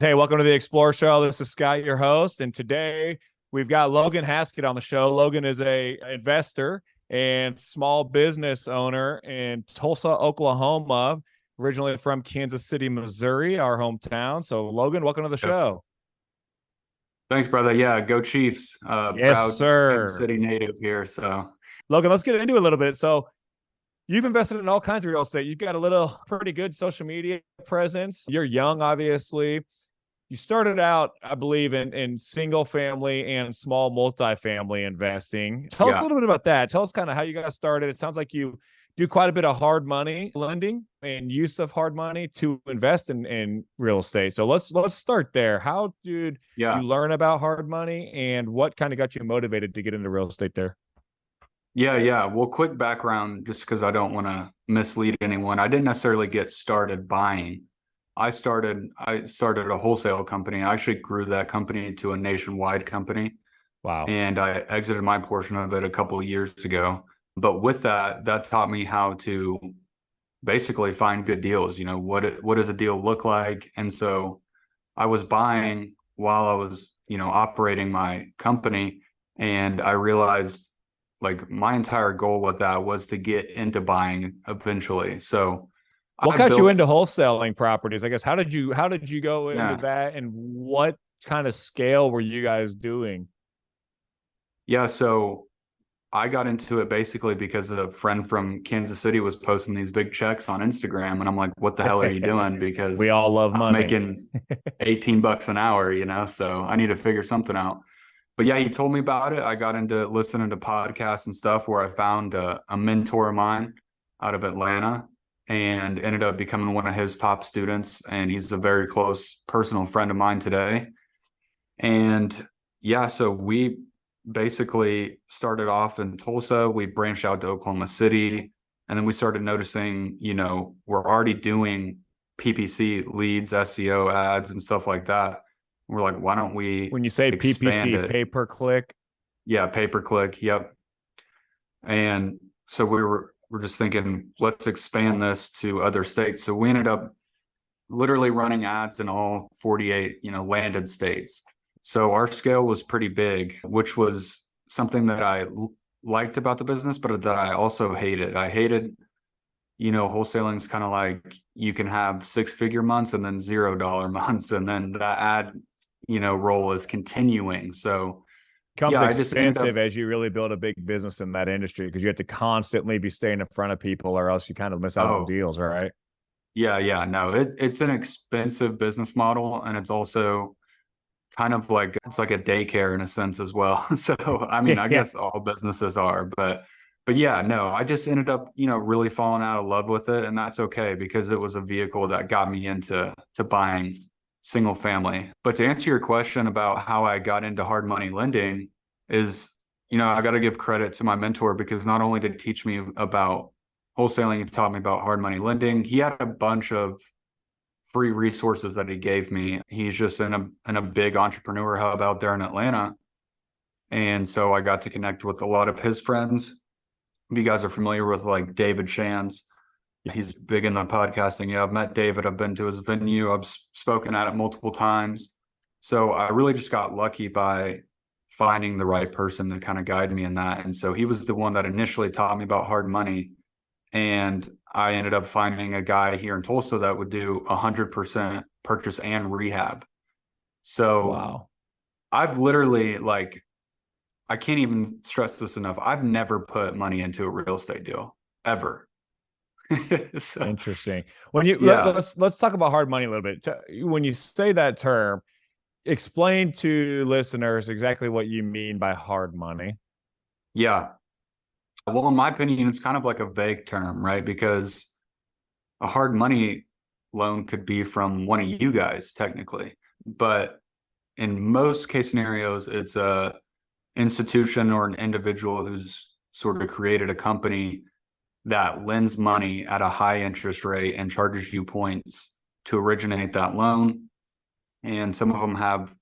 Hey, welcome to the Xplor Show. This is Scott, your host, and today we've got Logan Haskett on the show. Logan is a investor and small business owner in Tulsa, Oklahoma, originally from Kansas City, Missouri, our hometown. So, Logan, welcome to the Yep. show. Thanks, brother. Yeah, go Chiefs. Yes, Proud Kansas sir. City native here. So Logan, let's get into it a little bit. So, you've invested in all kinds of real estate. You've got a little pretty good social media presence. You're young, obviously. You started out, I believe, in single family and small multifamily investing. Tell us a yeah, little bit about that. Tell us kind of how you got started. It sounds like you do quite a bit of hard money lending and use of hard money to invest in real estate. So let's start there. How did yeah, you learn about hard money, and what kind of got you motivated to get into real estate there? yeah. Well, quick background, just because I don't want to mislead anyone. I didn't necessarily get started buying. I started a wholesale company. I actually grew that company to a nationwide company, Wow. and I exited my portion of it a couple of years ago. But with that, that taught me how to basically find good deals. What does a deal look like? And so I was buying while I was, operating my company. And I realized like my entire goal with that was to get into buying eventually. So What I got you built, into wholesaling properties? I guess how did you go into yeah, that, and what kind of scale were you guys doing? yeah. So I got into it basically because a friend from Kansas City was posting these big checks on Instagram. And I'm like, what the hell are you doing? We Because all love I'm money. making 18 bucks an hour, so I need to figure something out. But yeah, he told me about it. I got into listening to podcasts and stuff where I found a mentor of mine out of Atlanta and ended up becoming one of his top students. And he's a very close personal friend of mine today. And yeah, so we basically started off in Tulsa. We branched out to Oklahoma City. And then we started noticing, we're already doing PPC leads, SEO ads, and stuff like that. We're like, why don't we When you say expand PPC, it? pay per click. Yeah, pay per click. Yep. And so we're just thinking, let's expand this to other states. So we ended up literally running ads in all 48, landed states. So our scale was pretty big, which was something that I liked about the business, but that I also hated. I hated, wholesaling is kind of like you can have six-figure months and then $0 months, and then that ad, role is continuing. So Becomes yeah, I just ended up, expensive as you really build a big business in that industry, because you have to constantly be staying in front of people, or else you kind of miss out on oh, deals, right? yeah, no, it's an expensive business model, and it's also kind of like it's like a daycare in a sense as well. So I mean, I Yeah. guess all businesses are, but yeah, no, I just ended up, really falling out of love with it, and that's okay because it was a vehicle that got me into buying single family. But to answer your question about how I got into hard money lending is, I got to give credit to my mentor because not only did he teach me about wholesaling, he taught me about hard money lending. He had a bunch of free resources that he gave me. He's just in a big entrepreneur hub out there in Atlanta. And so I got to connect with a lot of his friends. If you guys are familiar with like David Shands, he's big in the podcasting. Yeah, I've met David. I've been to his venue. I've spoken at it multiple times. So I really just got lucky by finding the right person to kind of guide me in that. And so he was the one that initially taught me about hard money. And I ended up finding a guy here in Tulsa that would do 100% purchase and rehab. So Wow. I've literally like, I can't even stress this enough. I've never put money into a real estate deal ever. So, Interesting. When you yeah, let's talk about hard money a little bit. When you say that term, explain to listeners exactly what you mean by hard money. yeah. Well, in my opinion, it's kind of like a vague term, right? Because a hard money loan could be from one of you guys, technically. But in most case scenarios, it's a institution or an individual who's sort of created a company that lends money at a high interest rate and charges you points to originate that loan. And some of them have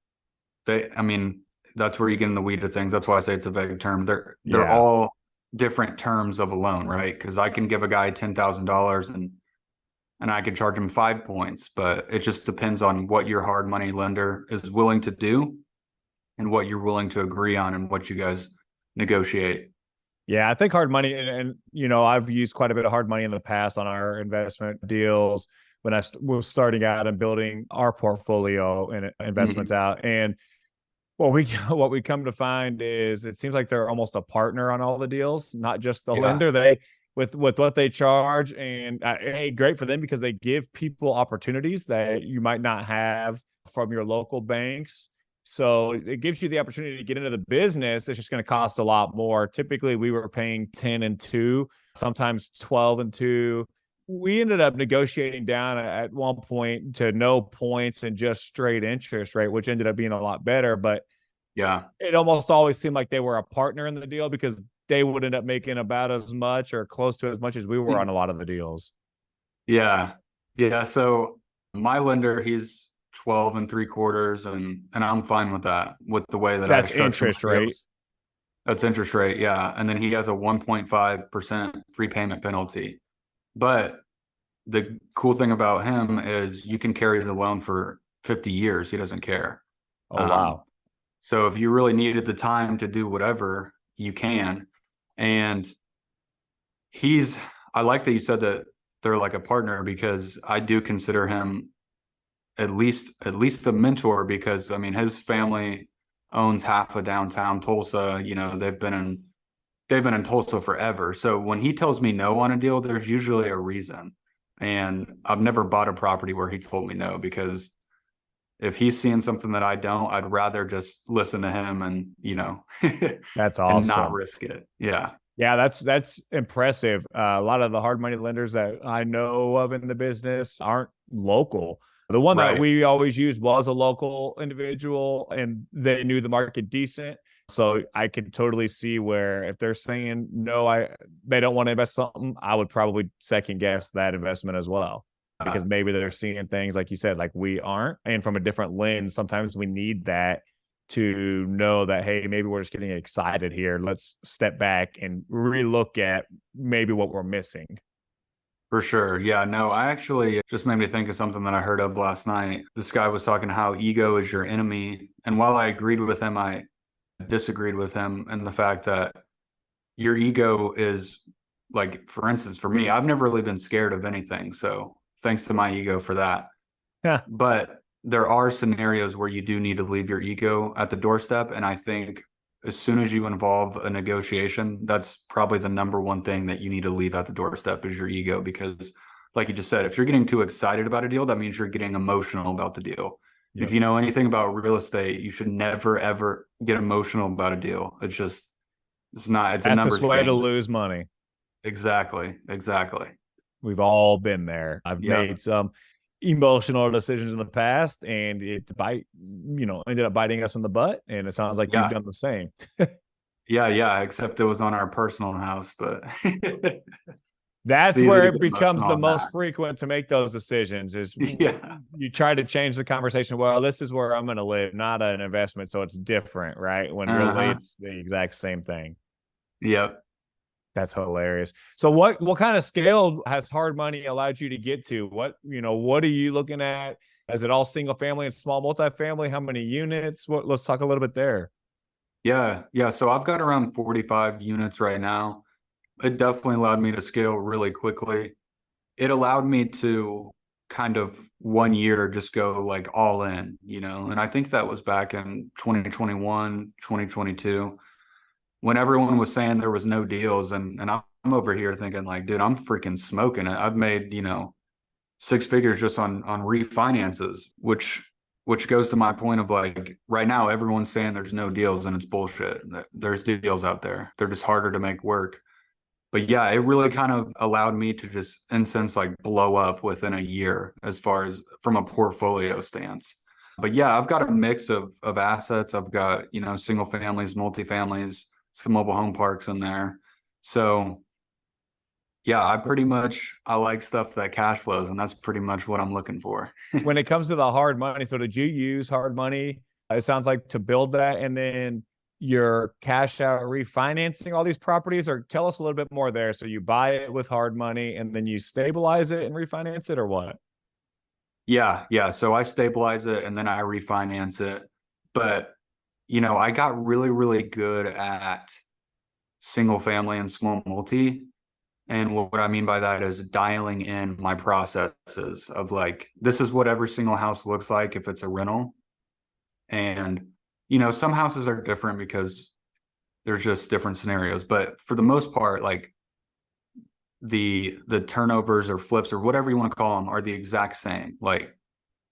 I mean, that's where you get in the weed of things. That's why I say it's a vague term. They're Yeah. all different terms of a loan, right? Because I can give a guy $10,000 and and I could charge him 5 points, but it just depends on what your hard money lender is willing to do and what you're willing to agree on and what you guys negotiate. Yeah, I think hard money, I've used quite a bit of hard money in the past on our investment deals when I was starting out and building our portfolio and investments out. And what we come to find is it seems like they're almost a partner on all the deals, not just the lender. They with what they charge, and hey, great for them because they give people opportunities that you might not have from your local banks. So it gives you the opportunity to get into the business. It's just going to cost a lot more. Typically, we were paying 10 and 2, sometimes 12 and 2. We ended up negotiating down at one point to no points and just straight interest rate, which ended up being a lot better. But yeah, it almost always seemed like they were a partner in the deal because they would end up making about as much or close to as much as we were on a lot of the deals. Yeah. Yeah. So my lender, he's 12 3/4, and I'm fine with that, with the way that That's interest rate. That's interest rate. Yeah. And then he has a 1.5% prepayment penalty. But the cool thing about him is you can carry the loan for 50 years. He doesn't care. Oh, wow. So if you really needed the time to do whatever, you can. And I like that you said that they're like a partner, because I do consider him at least a mentor, because I mean, his family owns half of downtown Tulsa. They've been in Tulsa forever. So when he tells me no on a deal, there's usually a reason. And I've never bought a property where he told me no, because if he's seeing something that I don't, I'd rather just listen to him and, that's awesome. And not risk it. Yeah. Yeah, that's impressive. A lot of the hard money lenders that I know of in the business aren't local. The one that we always used was a local individual, and they knew the market decent. So I could totally see where if they're saying no, they don't want to invest something, I would probably second guess that investment as well. Because maybe they're seeing things like you said, like we aren't, and from a different lens. Sometimes we need that to know that, hey, maybe we're just getting excited here. Let's step back and relook at maybe what we're missing. For sure. Yeah, no, I actually just made me think of something that I heard of last night. This guy was talking how ego is your enemy. And while I agreed with him, I disagreed with him in the fact that your ego is, like, for instance, for me, I've never really been scared of anything. So thanks to my ego for that. Yeah. But there are scenarios where you do need to leave your ego at the doorstep. And I think as soon as you involve a negotiation, that's probably the number one thing that you need to leave at the doorstep is your ego. Because like you just said, if you're getting too excited about a deal, that means you're getting emotional about the deal. Yep. If you know anything about real estate, you should never, ever get emotional about a deal. It's a numbers game. That's a way to lose money. Exactly. We've all been there. I've made some emotional decisions in the past, and it ended up biting us in the butt. And it sounds like you've done the same. Yeah. Except it was on our personal house, but that's where it becomes the most frequent to make those decisions. Is you try to change the conversation. Well, this is where I'm going to live, not an investment, so it's different, right? When really it's the exact same thing. Yep. That's hilarious. So what kind of scale has hard money allowed you to get to? What are you looking at? Is it all single family and small multifamily? How many units? Let's talk a little bit there. Yeah. So I've got around 45 units right now. It definitely allowed me to scale really quickly. It allowed me to kind of 1 year just go like all in, and I think that was back in 2021, 2022. When everyone was saying there was no deals, and I'm over here thinking like, dude, I'm freaking smoking it. I've made, 6 figures just on refinances, which goes to my point of like, right now, everyone's saying there's no deals, and it's bullshit. There's deals out there. They're just harder to make work. But yeah, it really kind of allowed me to just, in a sense, like blow up within a year as far as from a portfolio stance. But yeah, I've got a mix of assets. I've got, single families, multifamilies, some mobile home parks in there. So yeah, I like stuff that cash flows, and that's pretty much what I'm looking for. When it comes to the hard money, so did you use hard money? It sounds like to build that, and then you're cash out refinancing all these properties, or tell us a little bit more there. So you buy it with hard money and then you stabilize it and refinance it, or what? Yeah. So I stabilize it and then I refinance it. But, I got really, really good at single family and small multi. And what I mean by that is dialing in my processes of like, this is what every single house looks like if it's a rental. And, some houses are different because there's just different scenarios. But for the most part, like the turnovers or flips or whatever you want to call them are the exact same, like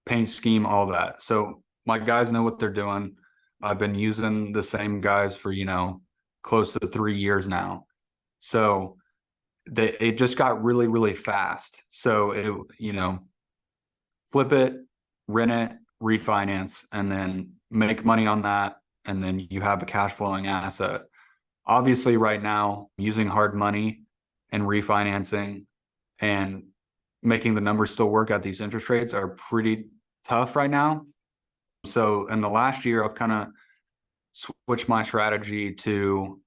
paint scheme, all that. So my guys know what they're doing. I've been using the same guys for, close to 3 years now. So it just got really, really fast. So flip it, rent it, refinance, and then make money on that. And then you have a cash flowing asset. Obviously, right now, using hard money and refinancing and making the numbers still work at these interest rates are pretty tough right now. So in the last year, I've kind of switched my strategy to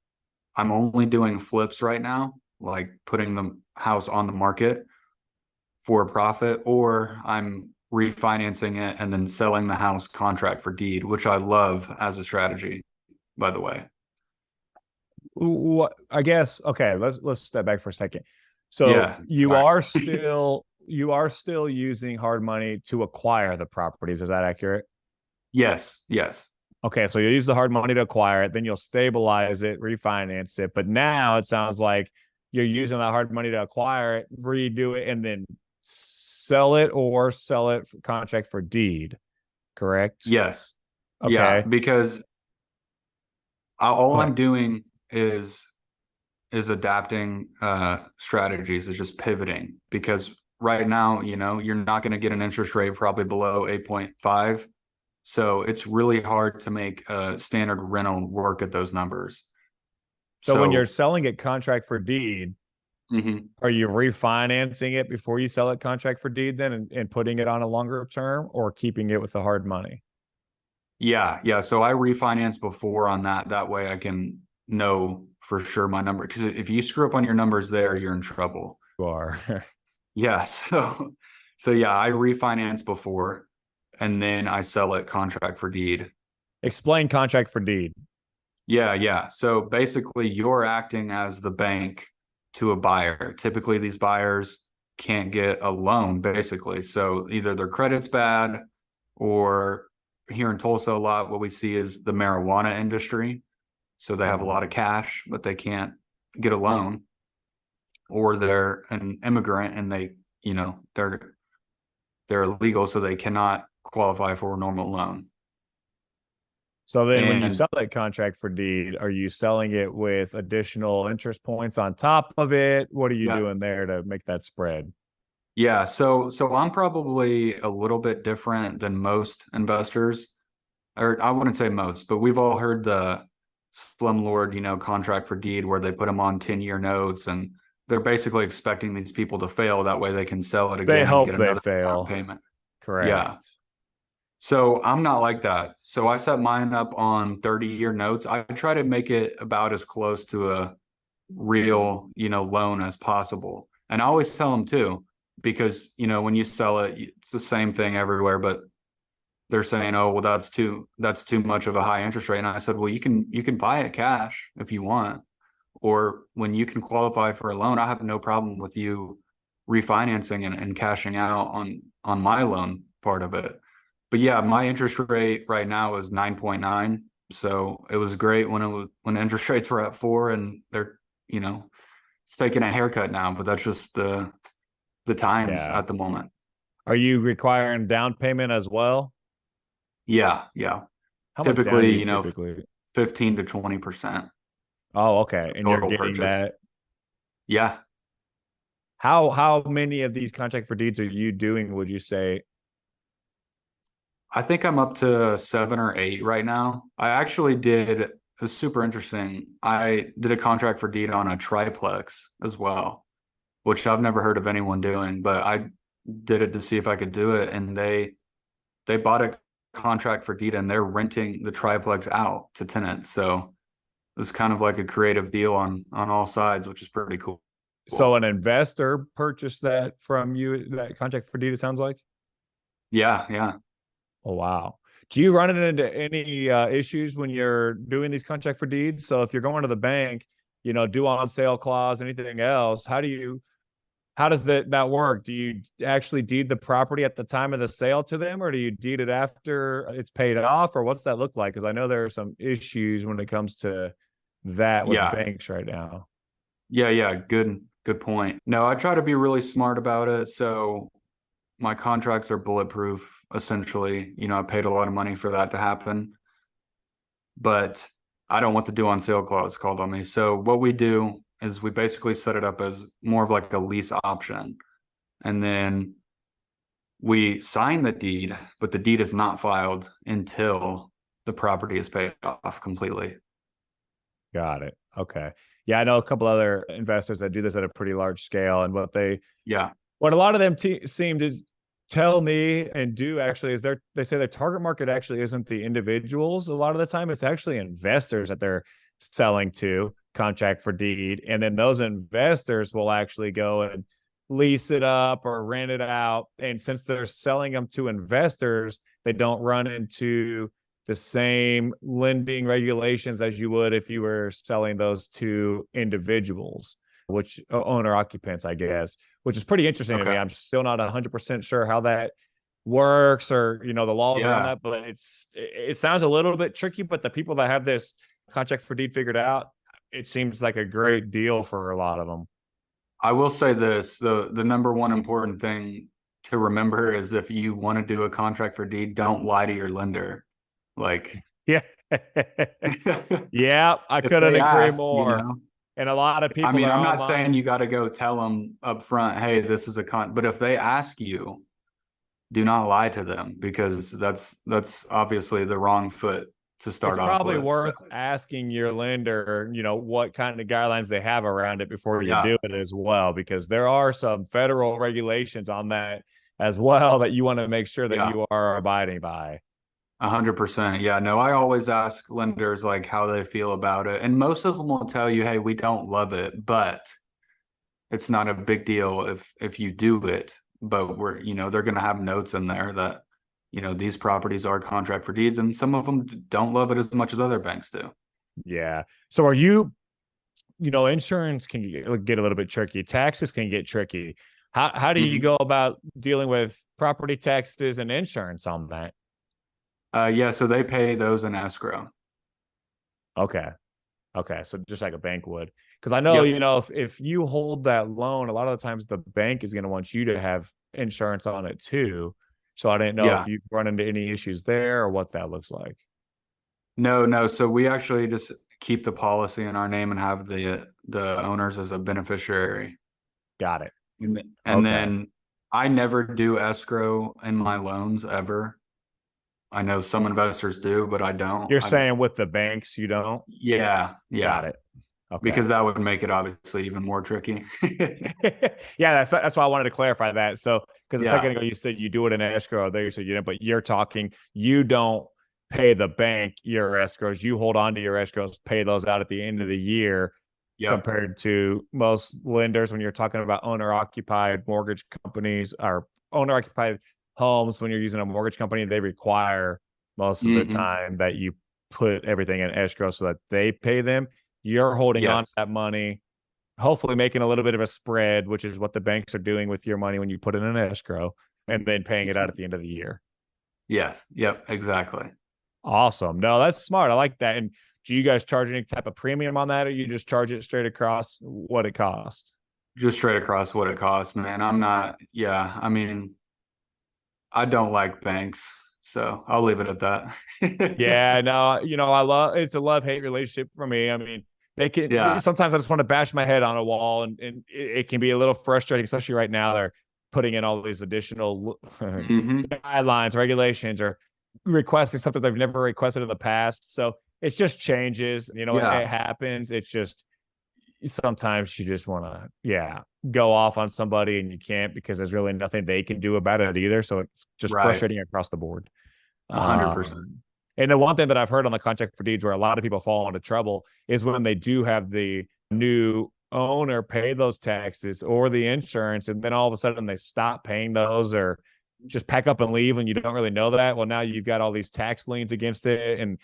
I'm only doing flips right now, like putting the house on the market for a profit, or I'm refinancing it and then selling the house contract for deed, which I love as a strategy, by the way. What, I guess, okay, let's step back for a second. So Yeah, you sorry. are still using hard money to acquire the properties. Is that accurate? Yes. Okay, so you'll use the hard money to acquire it, then you'll stabilize it, refinance it. But now it sounds like you're using that hard money to acquire it, redo it, and then sell it, or sell it for contract for deed. Correct? Yes. Okay. Yeah, because all I'm doing is adapting strategies, is just pivoting, because right now, you're not going to get an interest rate probably below 8.5. So it's really hard to make a standard rental work at those numbers. So when you're selling it contract for deed, Mhm. are you refinancing it before you sell it contract for deed then, and putting it on a longer term, or keeping it with the hard money? Yeah. So I refinance before on that. That way I can know for sure my number. Because if you screw up on your numbers there, you're in trouble. You are. Yeah. So yeah, I refinance before and then I sell it contract for deed. Explain contract for deed. Yeah. So basically, you're acting as the bank to a buyer. Typically, these buyers can't get a loan, basically. So either their credit's bad, or here in Tulsa, a lot what we see is the marijuana industry. So they have a lot of cash, but they can't get a loan, or they're an immigrant and they're illegal, so they cannot qualify for a normal loan. So then when you And sell that contract for deed, are you selling it with additional interest points on top of it? What are you yeah, doing there to make that spread? Yeah, so I'm probably a little bit different than most investors, or I wouldn't say most, but we've all heard the slumlord, contract for deed, where they put them on 10-year notes, and they're basically expecting these people to fail. That way they can sell it They again and hope get they another down fail. payment. Correct. Yeah. So I'm not like that. So I set mine up on 30-year notes. I try to make it about as close to a real, loan as possible. And I always tell them too, because, when you sell it, it's the same thing everywhere, but they're saying, oh, well, that's too much of a high interest rate. And I said, well, you can buy it cash if you want, or when you can qualify for a loan, I have no problem with you refinancing and cashing out on my loan part of it. But yeah, my interest rate right now is 9.9. So it was great when interest rates were at 4, and they're, it's taking a haircut now, but that's just the times Yeah. at the moment. Are you requiring down payment as well? Yeah. How much down do Typically, you typically? 15 to 20% Oh, okay. And you're total getting purchase. that. Yeah. How many of these contract for deeds are you doing, would you say? I think I'm up to 7 or 8 right now. I actually did, it was super interesting. I did a contract for deed on a triplex as well, which I've never heard of anyone doing, but I did it to see if I could do it. And they bought it contract for deed and they're renting the triplex out to tenants. So it was kind of like a creative deal on all sides, which is pretty cool. So an investor purchased that from you, that contract for deed, it sounds like? Yeah, yeah. Oh, wow. Do you run into any issues when you're doing these contract for deeds? So if you're going to the bank, due on sale clause, anything else, how does that work? Do you actually deed the property at the time of the sale to them, or do you deed it after it's paid off, or what's that look like? Because I know there are some issues when it comes to that with banks right now. Yeah. Good point. No, I try to be really smart about it. So my contracts are bulletproof, essentially. I paid a lot of money for that to happen, but I don't want the due on sale clause called on me. So what we do is we basically set it up as more of like a lease option. And then we sign the deed, but the deed is not filed until the property is paid off completely. Got it. Okay. Yeah, I know a couple other investors that do this at a pretty large scale, and what a lot of them seem to tell me and do actually is they say their target market actually isn't the individuals. A lot of the time, it's actually investors that they're selling to, contract for deed, and then those investors will actually go and lease it up or rent it out. And since they're selling them to investors, they don't run into the same lending regulations as you would if you were selling those to individuals, which owner occupants, I guess, which is pretty interesting to me. I'm still not 100% sure how that works, or the laws around that, but it sounds a little bit tricky. But the people that have this contract for deed figured out, it seems like a great deal for a lot of them. I will say this: the number one important thing to remember is if you want to do a contract for deed, don't lie to your lender. Yeah, I couldn't agree more. And a lot of people. I mean, I'm not saying you got to go tell them up front, hey, this is but if they ask you, do not lie to them, because that's obviously the wrong foot to start off with. It's probably worth asking your lender, what kind of guidelines they have around it before you do it as well, because there are some federal regulations on that as well that you want to make sure that you are abiding by. 100%. Yeah, no, I always ask lenders like how they feel about it. And most of them will tell you, hey, we don't love it, but it's not a big deal if you do it. But they're going to have notes in there that, these properties are contract for deeds, and some of them don't love it as much as other banks do. Yeah. So are you, insurance can get a little bit tricky. Taxes can get tricky. How do you go about dealing with property taxes and insurance on that? So they pay those in escrow. Okay. So just like a bank would, because I know, if you hold that loan, a lot of the times the bank is going to want you to have insurance on it too. So I didn't know if you've run into any issues there or what that looks like. No. So we actually just keep the policy in our name and have the owners as a beneficiary. Got it. And then I never do escrow in my loans ever. I know some investors do, but I don't. You're saying with the banks, you don't? Yeah. Got it. Okay. Because that would make it obviously even more tricky. Yeah, that's why I wanted to clarify that. So, because a second ago you said you do it in escrow, there you said you didn't, but you're talking, you don't pay the bank your escrows, you hold on to your escrows, pay those out at the end of the year. Compared to most lenders, when you're talking about owner-occupied mortgage companies or owner-occupied homes, when you're using a mortgage company, they require most of the time that you put everything in escrow so that they pay them. You're holding on to that money, hopefully making a little bit of a spread, which is what the banks are doing with your money when you put it in escrow, and then paying it out at the end of the year. Yes. Yep. Exactly. Awesome. No, that's smart. I like that. And do you guys charge any type of premium on that, or you just charge it straight across what it costs? Just straight across what it costs, man. I'm not. Yeah. I mean, I don't like banks, so I'll leave it at that. Yeah, no, it's a love-hate relationship for me. I mean, they can sometimes I just want to bash my head on a wall, and it can be a little frustrating, especially right now. They're putting in all these additional guidelines, regulations, or requesting something they've never requested in the past. So it's just changes. It happens. It's just sometimes you just want to, go off on somebody, and you can't, because there's really nothing they can do about it either. So it's just frustrating across the board. 100%. And the one thing that I've heard on the contract for deeds where a lot of people fall into trouble is when they do have the new owner pay those taxes or the insurance, and then all of a sudden they stop paying those or just pack up and leave, and you don't really know that. Well, now you've got all these tax liens against it, and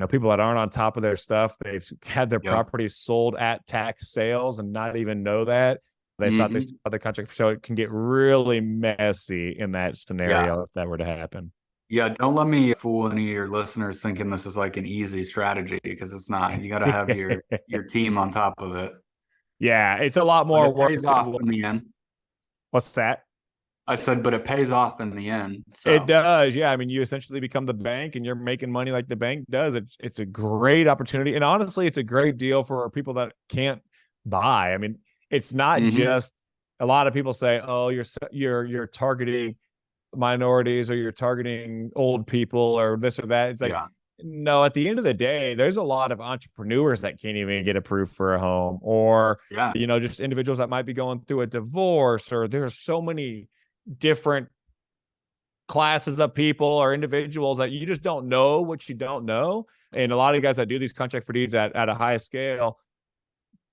people that aren't on top of their stuff, they've had their properties sold at tax sales and not even know that. They thought they still had the contract, so it can get really messy in that scenario if that were to happen. Yeah, don't let me fool any of your listeners thinking this is like an easy strategy, because it's not. You got to have your team on top of it. Yeah, it's a lot more work. It pays off in the end. What's that? I said, but it pays off in the end. So. It does. Yeah. I mean, you essentially become the bank and you're making money like the bank does. It's a great opportunity. And honestly, it's a great deal for people that can't buy. I mean, it's not just, a lot of people say, oh, you're targeting minorities or you're targeting old people or this or that. It's like, no, at the end of the day, there's a lot of entrepreneurs that can't even get approved for a home, or, just individuals that might be going through a divorce, or there's so many different classes of people or individuals that you just don't know what you don't know. And a lot of guys that do these contract for deeds at a high scale,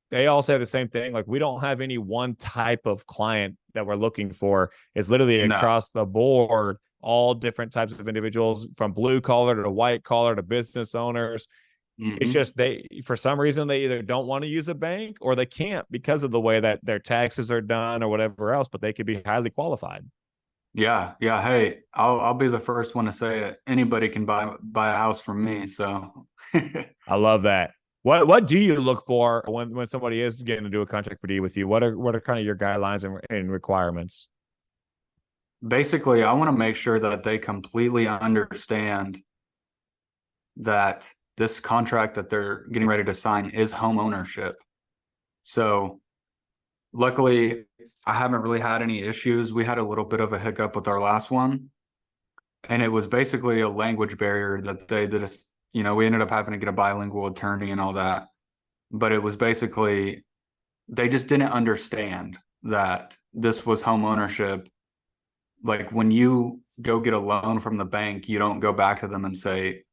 they all say the same thing. Like, we don't have any one type of client that we're looking for. It's literally across the board, all different types of individuals, from blue collar to white collar to business owners. It's just for some reason, they either don't want to use a bank or they can't because of the way that their taxes are done or whatever else, but they could be highly qualified. Yeah. Hey, I'll be the first one to say it. Anybody can buy a house from me. So I love that. What do you look for when somebody is getting to do a contract for deed with you? What are kind of your guidelines and requirements? Basically, I want to make sure that they completely understand that this contract that they're getting ready to sign is home ownership. So luckily, I haven't really had any issues. We had a little bit of a hiccup with our last one, and it was basically a language barrier that they did. We ended up having to get a bilingual attorney and all that. But it was basically, they just didn't understand that this was home ownership. Like, when you go get a loan from the bank, you don't go back to them and say,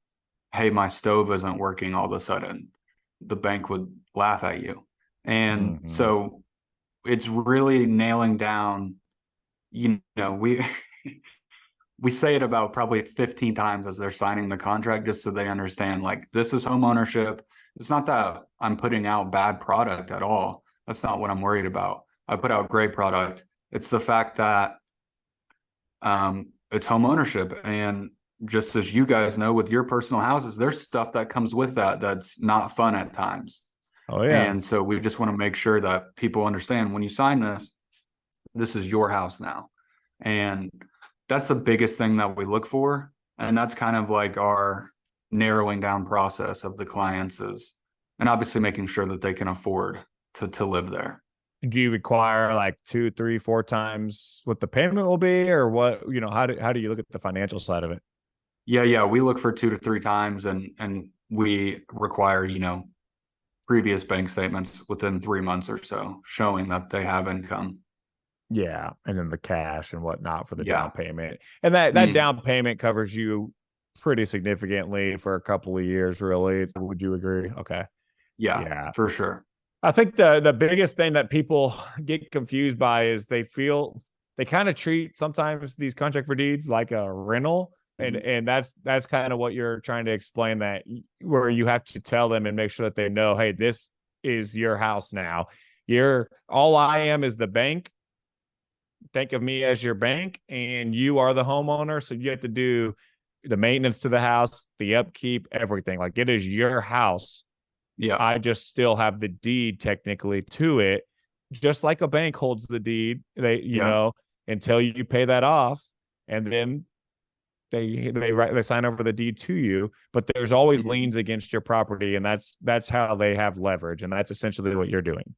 hey, my stove isn't working all of a sudden. The bank would laugh at you. And so it's really nailing down, we say it about probably 15 times as they're signing the contract, just so they understand, like, this is home ownership. It's not that I'm putting out bad product at all. That's not what I'm worried about. I put out great product. It's the fact that it's home ownership. And just as you guys know, with your personal houses, there's stuff that comes with that that's not fun at times. Oh, yeah. And so we just want to make sure that people understand, when you sign this is your house now. And that's the biggest thing that we look for. And that's kind of like our narrowing down process of the clients is, and obviously making sure that they can afford to live there. Do you require like 2, 3, 4 times what the payment will be, or what, how do you look at the financial side of it? Yeah. We look for 2 to 3 times, and we require, previous bank statements within 3 months or so, showing that they have income. Yeah. And then the cash and whatnot for the down payment. And that down payment covers you pretty significantly for a couple of years, really. Would you agree? Okay. Yeah, for sure. I think the biggest thing that people get confused by is they kind of treat sometimes these contract for deeds like a rental. And that's kind of what you're trying to explain, that where you have to tell them and make sure that they know, hey, this is your house now. All I am is the bank. Think of me as your bank, and you are the homeowner. So you have to do the maintenance to the house, the upkeep, everything. Like, it is your house. Yeah. I just still have the deed technically to it, just like a bank holds the deed. Until you pay that off, and then they sign over the deed to you. But there's always liens against your property, and that's how they have leverage, and that's essentially what you're doing.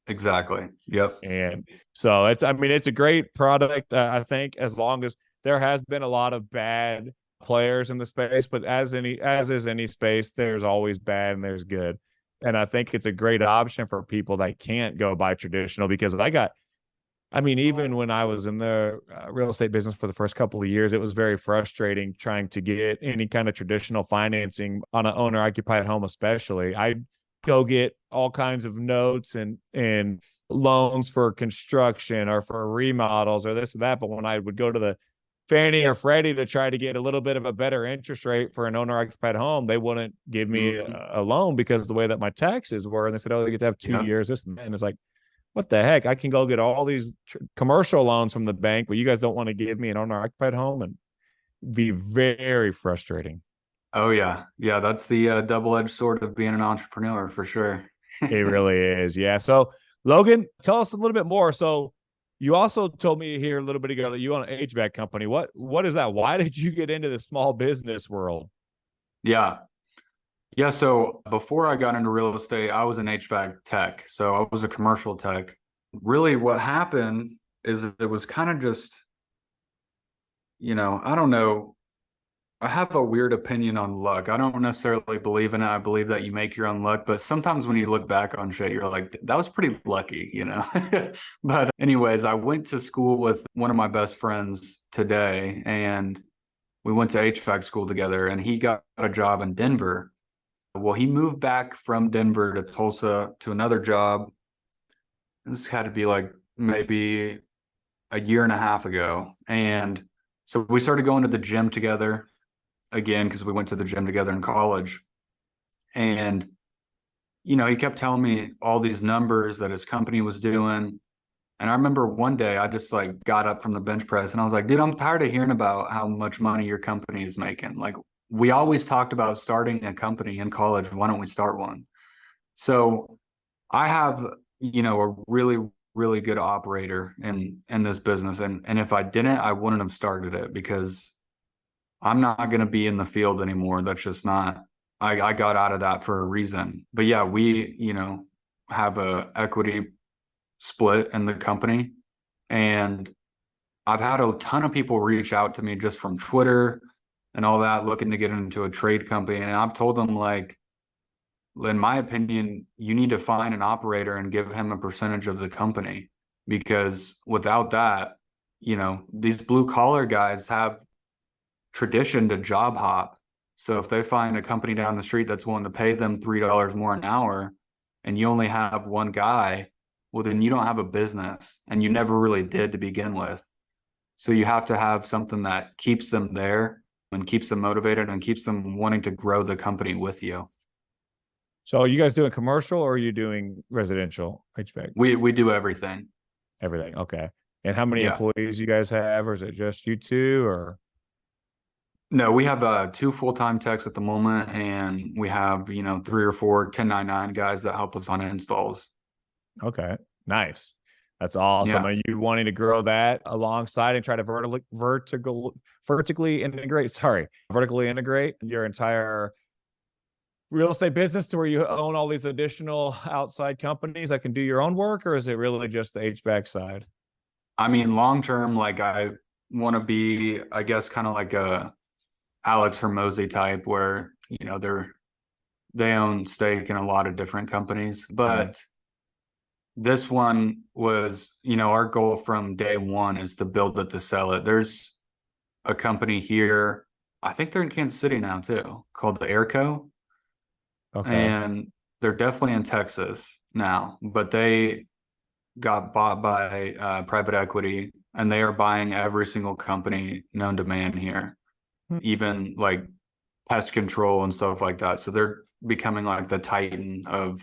Exactly. Yep. And so it's a great product. I think, as long as there has been a lot of bad players in the space, but as is any space, there's always bad and there's good. And I think it's a great option for people that can't go by traditional, because I mean, even when I was in the real estate business for the first couple of years, it was very frustrating trying to get any kind of traditional financing on an owner occupied home, especially. I'd go get all kinds of notes and loans for construction or for remodels or this or that. But when I would go to the Fannie or Freddie to try to get a little bit of a better interest rate for an owner occupied home, they wouldn't give me a loan because of the way that my taxes were. And they said, oh, you get to have 2 years, this and that. And it's like, what the heck? I can go get all these commercial loans from the bank, but you guys don't want to give me an owner occupied home, and be very frustrating. Oh yeah. Yeah. That's the double-edged sword of being an entrepreneur for sure. It really is. Yeah. So Logan, tell us a little bit more. So you also told me here a little bit ago that you own an HVAC company. What is that? Why did you get into the small business world? Yeah. Yeah. So before I got into real estate, I was an HVAC tech. So I was a commercial tech. Really, what happened is it was kind of just, I don't know. I have a weird opinion on luck. I don't necessarily believe in it. I believe that you make your own luck, but sometimes when you look back on shit, you're like, that was pretty lucky. But anyways, I went to school with one of my best friends today, and we went to HVAC school together, and he got a job in Denver. Well, he moved back from Denver to Tulsa to another job. This had to be like maybe a year and a half ago. And so we started going to the gym together again, because we went to the gym together in college. And, he kept telling me all these numbers that his company was doing. And I remember one day I just like got up from the bench press and I was like, dude, I'm tired of hearing about how much money your company is making. Like, we always talked about starting a company in college. Why don't we start one? So I have, a really, really good operator in this business. And if I didn't, I wouldn't have started it, because I'm not going to be in the field anymore. That's just not, I got out of that for a reason. But yeah, we, have a equity split in the company. And I've had a ton of people reach out to me just from Twitter and all that, looking to get into a trade company. And I've told them, like, in my opinion, you need to find an operator and give him a percentage of the company, because without that, these blue collar guys have tradition to job hop. So if they find a company down the street that's willing to pay them $3 more an hour, and you only have one guy, well, then you don't have a business, and you never really did to begin with. So you have to have something that keeps them there and keeps them motivated and keeps them wanting to grow the company with you. So are you guys doing commercial, or are you doing residential HVAC? We do everything. Everything. Okay. And how many employees you guys have, or is it just you two, or? No, we have 2 full-time techs at the moment, and we have, 3 or 4 1099 guys that help us on installs. Okay, nice. That's awesome. Yeah. Are you wanting to grow that alongside and try to vertically integrate your entire real estate business to where you own all these additional outside companies that can do your own work, or is it really just the HVAC side? I mean, long term, like, I want to be, I guess, kind of like a Alex Hermosi type, where they own stake in a lot of different companies. But this one was, our goal from day one is to build it to sell it. There's a company here, I think they're in Kansas City now too, called the Airco. Okay. And they're definitely in Texas now, but they got bought by private equity, and they are buying every single company known to man here, even like pest control and stuff like that. So they're becoming like the titan of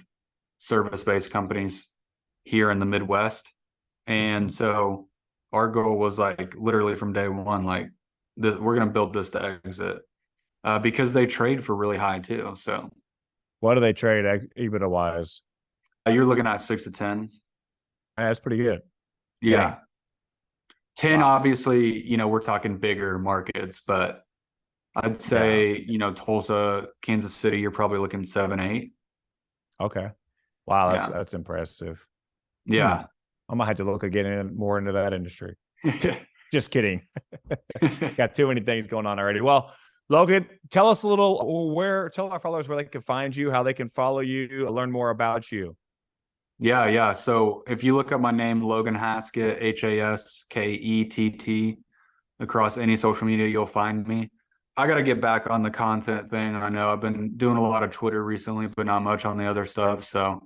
service-based companies here in the Midwest. And so our goal was, like, literally from day one, like, we're going to build this to exit, because they trade for really high too. So what do they trade EBITDA wise? You're looking at 6 to 10. That's pretty good. Yeah. 10, obviously, we're talking bigger markets, but I'd say, Tulsa, Kansas City, you're probably looking 7, 8. Okay. Wow. That's impressive. Yeah. I might have to look again more into that industry. Just kidding. Got too many things going on already. Well, Logan, tell us a little tell our followers where they can find you, how they can follow you, learn more about you. Yeah. So if you look up my name, Logan Haskett, Haskett, across any social media, you'll find me. I got to get back on the content thing. I know I've been doing a lot of Twitter recently, but not much on the other stuff. So,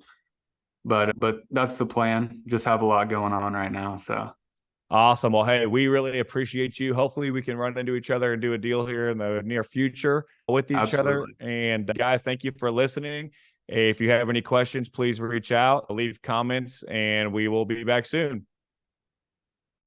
but that's the plan. Just have a lot going on right now. So Awesome. Well, hey, we really appreciate you. Hopefully we can run into each other and do a deal here in the near future with each other. absolutely. And guys, thank you for listening. If you have any questions, please reach out, leave comments, and we will be back soon.